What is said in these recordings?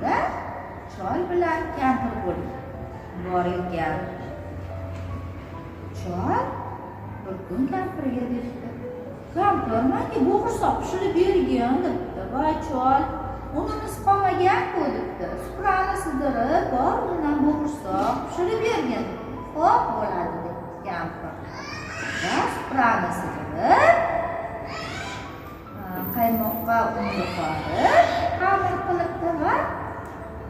kunlarda chol bilan kampir bor ekan. Chol bir kun kampirga debdi: "Kampir, menga bo'g'irsoq pishirib bergin" debdi. "Voy chol, unimiz qolmagan-ku" debdi. "Suprani sidirib, bor undan bo'g'irsoq pishirib bergin." "Xo'p, bo'ladi" debdi kampir. Va suprani sidirib, qaymoqqa un qo'yib, xamir qilibdi va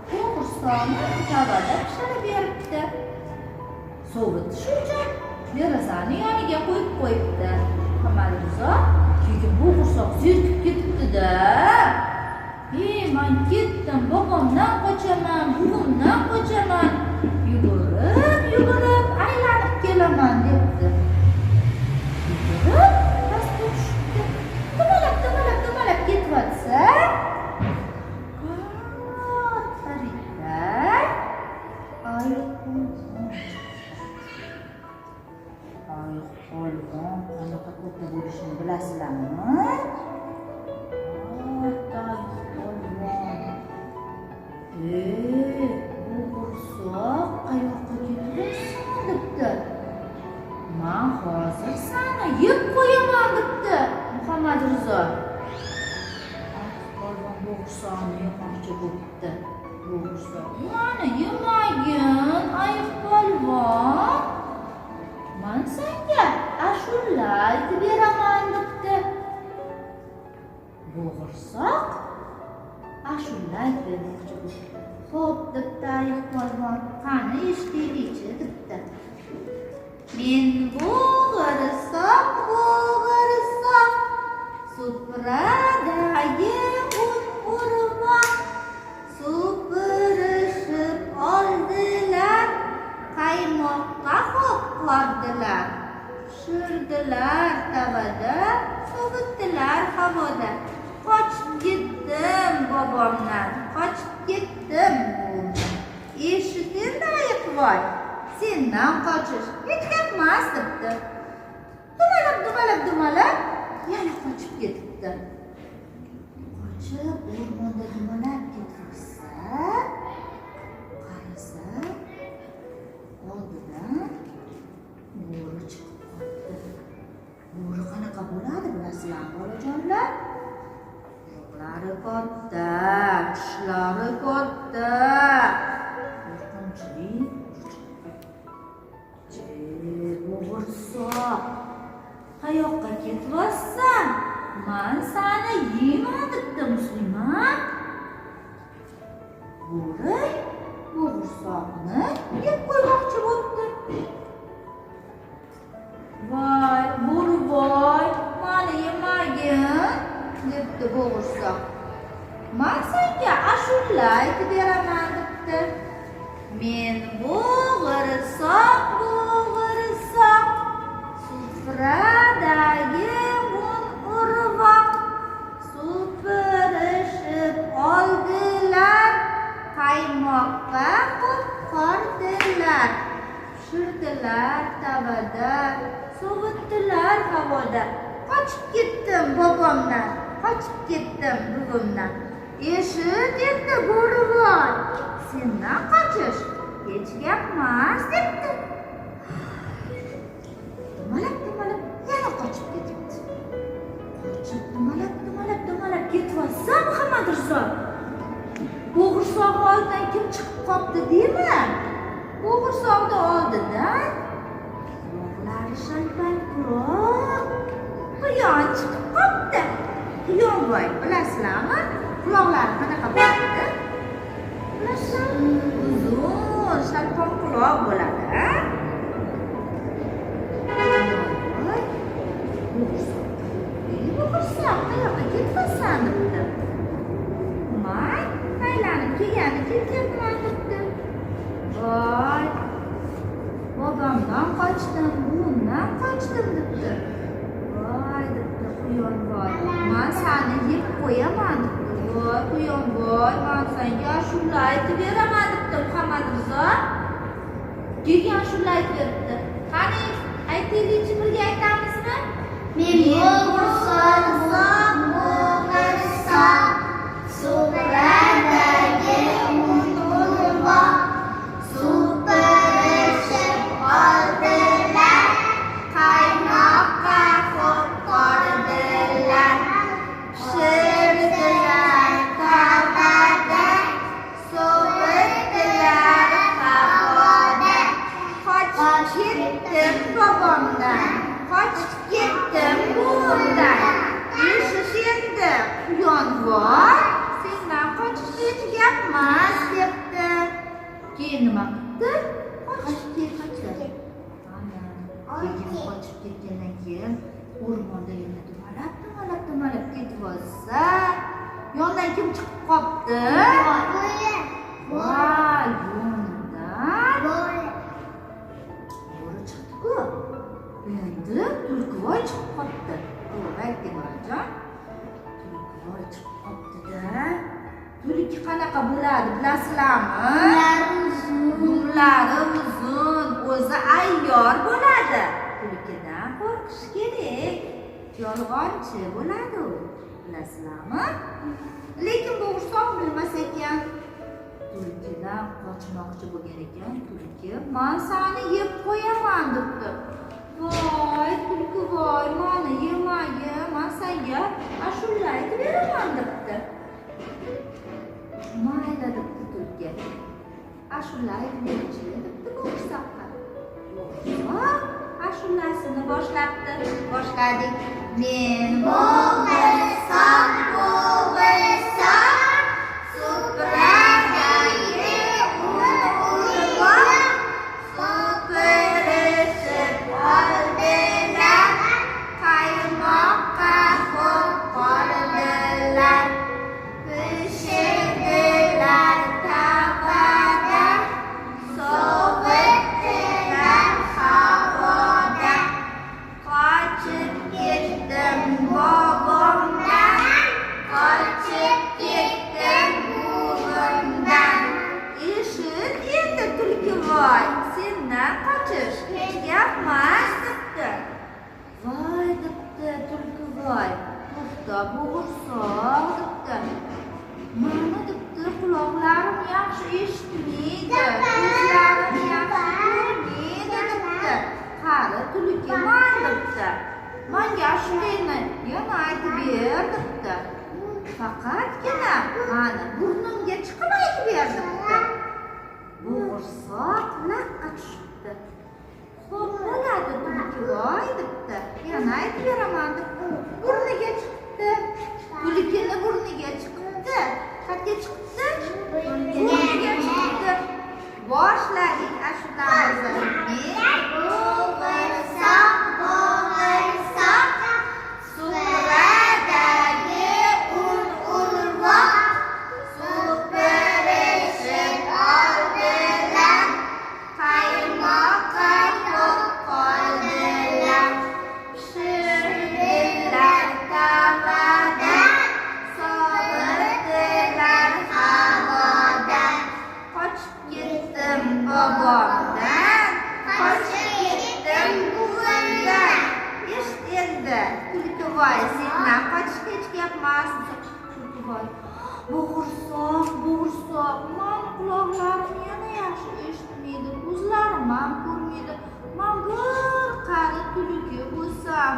bo'g'irsoqni tavada pishirib beribdi. Sovutish uchun derazani yoniga qo'yib qo'yibdi. Qamalimizo keyin bo'g'irsoq zerikib ketibdi-da. Men ketdim, bobomdan qochaman, buvimdan qochaman, yugurib aylanib kelaman" debdi. Yugurib pastga tushibdi. Dumalab ketyapsa, tarikdan Oyiqpolvon qanaqa katta bo'lishini bilasizlarmi? Bo'g'irsoq qayoqqa ketyapsan debdi. "Men hozir seni yeb qo'yaman" debdi Muhammadrizo. Oyiqpolvon bo'g'irsoqni yemoqchi bo'libdi. Bo'g'irsoq: "Meni yemagin, Oyiqpolvon. Men senga ashula aytib beraman" debdi. Bo'g'irsoq ashula aytib bermoqchi bo'ldi. "Xo'p" debdi Oyiqpolvon, "qani eshitaylikchi" debdi. "Men bo'g'irsoq, supradagi un urmoq, supurishib oldilar, qaymoqqa xo'p qordilar, pishirdilar tavada, sovutdilar havoda. Qochib ketdim bobomdan, qochib ketdim buvimdan. Eshitingda Oyiqvoy, sendan qochish hech gap emas" debdi. Dumalab yana qochib ketibdi. Qochib o'rmonda dumalab ketsa, qarasa, oldidan bo'ri chiqib qoldi. Bo'ri qanaqa bo'ladi bilasizlarmi bolajonlar? Quloqlari katta, tishlari katta, qo'rqinchli. "Bo'g'irsoq, qayoqqa ketyapsan? Men seni yeyman" debdi Musliman. Bo'ri bo'g'irsoqni yeb qo'ymoqchi bo'ldi. "Voy, bo'rivoy, meni yemagin" debdi bo'g'irsoq. "Men senga ashula aytib beraman" debdi. "Men bo'g'irsoq, sufradagi un urmoq, supurishib oldilar, qaymoqqa qo'yib qordilar, pishirdilar tavada, sovutdilar havoda. Qochib ketdim bobomdan, qochib ketdim buvimdan. Eshit" debdi bo'rivoy, "sendan qochish hech gap emas" debdi. Dumalab yana qochib ketibdi. Qochib dumalab ketyapsa, Muhammadrizo, bo'g'irsoq oldidan kim chiqib qolibdi deymi? Bo'g'irsoqni oldidan quloqlari shalpangquloq quyon chiqib qolibdi. Quyonvoy bilasizlarmi? Quloqlari qanaqa bo'ladi? Bilasizmi? Uzun shalpangquloq bo'ladi. Bo'g'irsoq qayoqqa ketyapsan debdi. "Men aylanib ketyapman" debdi. "Voy, bobomdan qochdim, buvimdan qochdim" debdi. "Voy" debdi Quyonvoy, "men seni yeb qo'yaman" debdi. "Voy Quyonvoy, men senga ashula aytib beraman" debdi Muhammadrizo. Keyin ashula aytib beribdi. "Qani aytaylikchi, birga aytamizmi?" "Men bo'g'irsoq, supradagi nima qildi? Qochib ketdi. Ana, keyin qochib ketgandan keyin o'rmonda yana dumalab ketib olsa, yondan kim chiqib qopti? Voy, yondan bo'ri chiqdi-ku. Endi tulkivoy chiqib qopti. To'g'ri aytding, Bolajon. Tulkivoy chiqib qopti-da. Tulki qanaqa bo'ladi, bilasizlarmi? Dumlari uzun, o'zi ayyor bo'ladi. Tulkidan qo'rqish kerak. Yolg'onchi bo'ladi u, bilasizlarmi? Lekin bo'g'irsoq bilmas ekan. Tulkidan qochmoqchi bo'lgan ekan. Tulki, "Men seni yeb qo'yaman" debdi. "Voy, tulkivoy, meni yemagin, men senga ashula aytib beraman" debdi. "Mayli" debdi tulki. "Ashula aytib berchi" debdi bo'g'irsoqqa. Bo'g'irsoq ashulasini boshladik. Men bo'g'irsoq, supradagi ulug'lar, supirishib oldilar, qaymoqqa qo'yib qoldilar, pishirdilar tavada, sovitdilar havoda. Qochib ketdim bobomdan, qochib ketdim buvimdan. Eshit endi tulkivoy, sendan qochish hech gap emas debdi. "Voy" debdi tulkivoy, "to'xta bo'g'irsoq" debdi. "Meni" debdi, "quloqlarim yaxshi eshitmaydi, ko'zlarim yaxshi ko'rmaydi" debdi. "Qari tulkiman" debdi. "Menga ashulani yana aytib ber" debdi. "Faqatgina mani burnimga chiqib aytib ber" debdi. Bo'g'irsoq laqqa tushibdi. "Xo'p bo'ladi tulkivoy" debdi. "Yana aytib beraman" debdi. Burniga chiqdi. Tulkini burniga chiqdi. Qayerga chiqdi? Burniga chiqdi. Boshladik ashulamizni. Bo'g'irsoq, supradagi ulug'lar, supirishib oldilar, qaymoqqa qo'yib qoldilar, pishirdilar tavada, sovitdilar havoda. Qochib ketdim bobomdan, qochib ketdim buvimdan. Eshit endi, tulkivoy, sendan qochish hech gap emas. Tulkivoy, "Bo'g'irsoq, meni quloqlarim yana yaxshi eshitmaydi, ko'zlarim ham ko'rmaydi. Men bir qari tulki bo'lsam,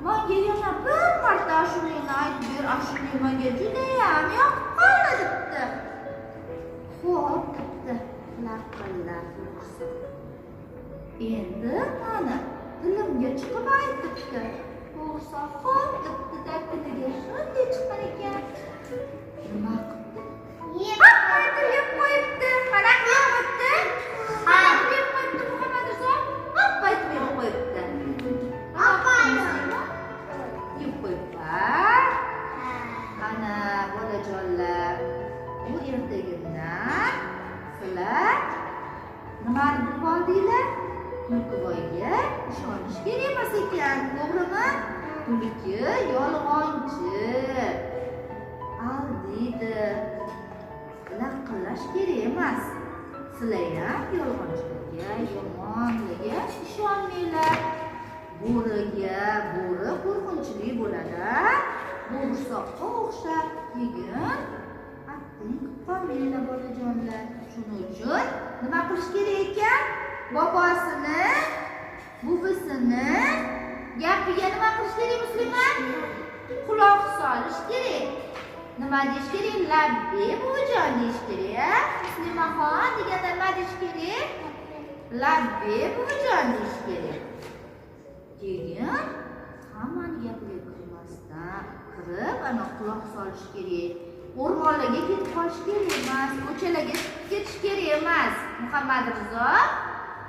menga yana bir marta ashulani aytib ber, ashula menga judayam yoqib qoldi" debdi. "Xo'p" debdi laqillab bo'g'irsoq. "Endi mana tilimga chiqib aytibdi." Bo'g'irsoq "Xo'p" debdi-da, tiliga shunday chiqqan ekan. Nima qildi? Yeb qo'yibdi. Mana yeb qo'yibdi. Yeb qo'yibdi Muhammadrzo. Hoppa aytib yeb qo'yibdi. Yeb qo'yibdi. Ana bolajonlar, bu ertagindan sizlar nimani bilib oldinglar? Tulkivoyga ishonish kerak emas ekan, to'g'rimi? Tulki yolg'onchi, aldaydi, laqillash kerak emas. Sizlar ham yolg'onchilarga, yomonlarga ishonmanglar. Bo'riga bo'ri qo'rqinchli bo'ladi, bo'g'irsoqqa o'xshab keyin atting qilib qolmanglar bolajonlar. Shuning uchun nima qilish kerak ekan? Bobosini, buvisini gapiga nima qilish kerak Muslima? Quloq solish kerak. Nima deyish kerak? Labbi buvijon deyish kerak. Muslimaxon deganda nima deyish kerak? Labbi buvijon deyish kerak. Keyin hammani gapiga kirmasdan kirib, ana quloq solish kerak. O'rmonlarga ketib qolish kerak emas, ko'chalarga chiqib ketish kerak emas, Muhammad Rizo.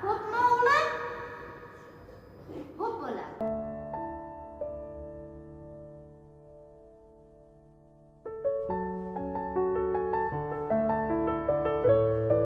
Xo'pmi o'g'lim? Xo'p bo'ladi.